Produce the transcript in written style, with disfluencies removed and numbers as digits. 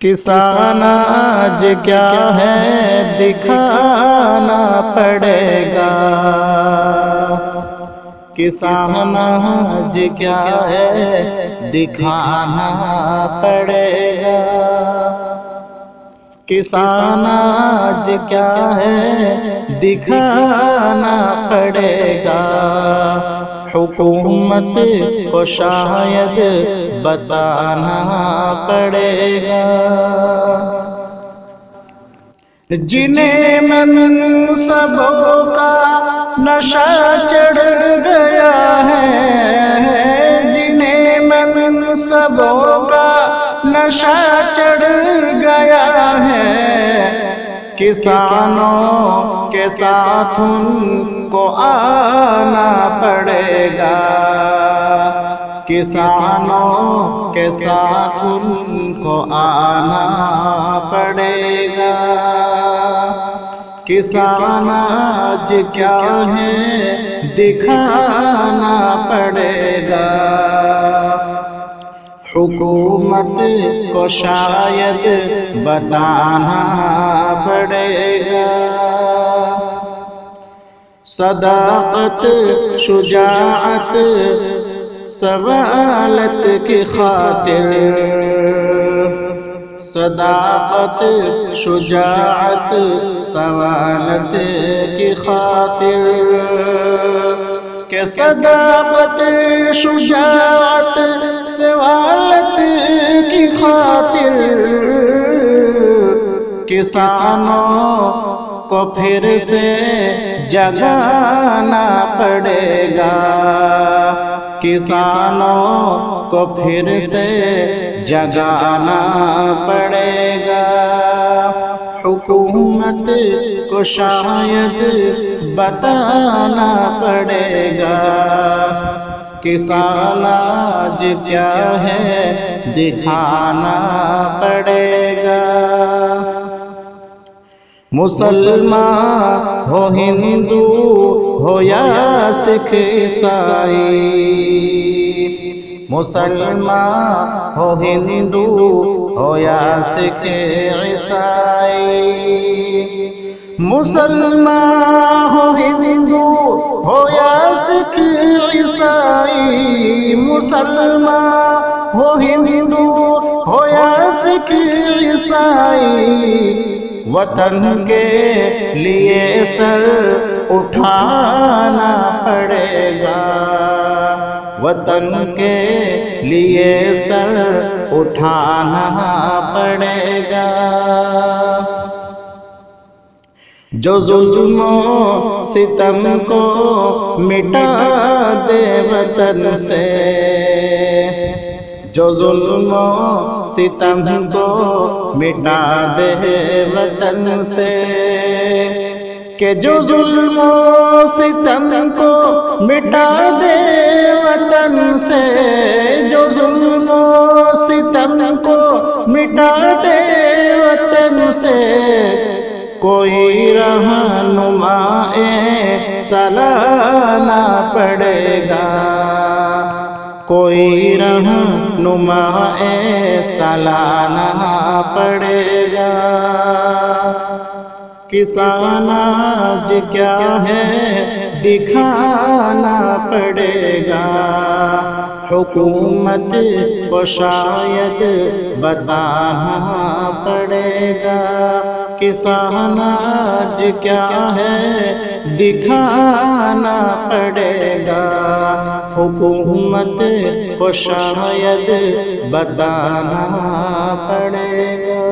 کسان آج کیا ہے دکھانا پڑے گا، کسان آج کیا ہے دکھانا پڑے گا، کسان آج کیا ہے دکھانا پڑے گا، حکومت کو شاید بتانا پڑے گا، جنہیں منصبوں کا نشہ چڑھ گیا ہے، جنہیں منصبوں کا نشہ چڑھ گیا ہے، کسانوں کے ساتھ ان کو آنا پڑے گا، کسانوں کے ساتھ ان کو آنا پڑے گا، کسان آج کیا ہے دکھانا پڑے گا، حکومت کو شاید بتانا پڑے گا، صداقت شجاعت سوالت کی خاطر، صداقت شجاعت سوالت کی خاطر، کہ صداقت شجاعت سوالت کی خاطر، کسانوں کو پھر سے جگانا پڑے گا، کسانوں کو پھر سے جگانا پڑے گا، حکومت کو شاید بتانا پڑے گا، کسان آج کیا ہے دکھانا پڑے گا، مسلمان ہو ہندو ہو یا سکھ عیسائی، مسلمان ہو ہندو ہو یا سکھ عیسائی، مسلمان ہو ہندو ہو یا سکھ عیسائی، مسلمان ہو ہندو ہو یا سکھ عیسائی، وطن کے لیے سر اٹھانا پڑے گا، وطن کے لیے سر اٹھانا پڑے گا، جو ظلم و ستم کو مٹا دے وطن سے، جو ظلم و ستم کو مٹا دے وطن سے، کہ جو ظلم و ستم کو مٹا دے وطن سے، جو ظلم و ستم کو مٹا دے وطن سے، کوئی رہنما ایسا لانا پڑے گا، کوئی رہنما ایسا لانا پڑے گا، کسان آج کیا ہے دکھانا پڑے گا، حکومت کو شاید بتانا پڑے گا، کسان آج کیا ہے دکھانا پڑے گا، حکومت کو شاید بتانا پڑے گا۔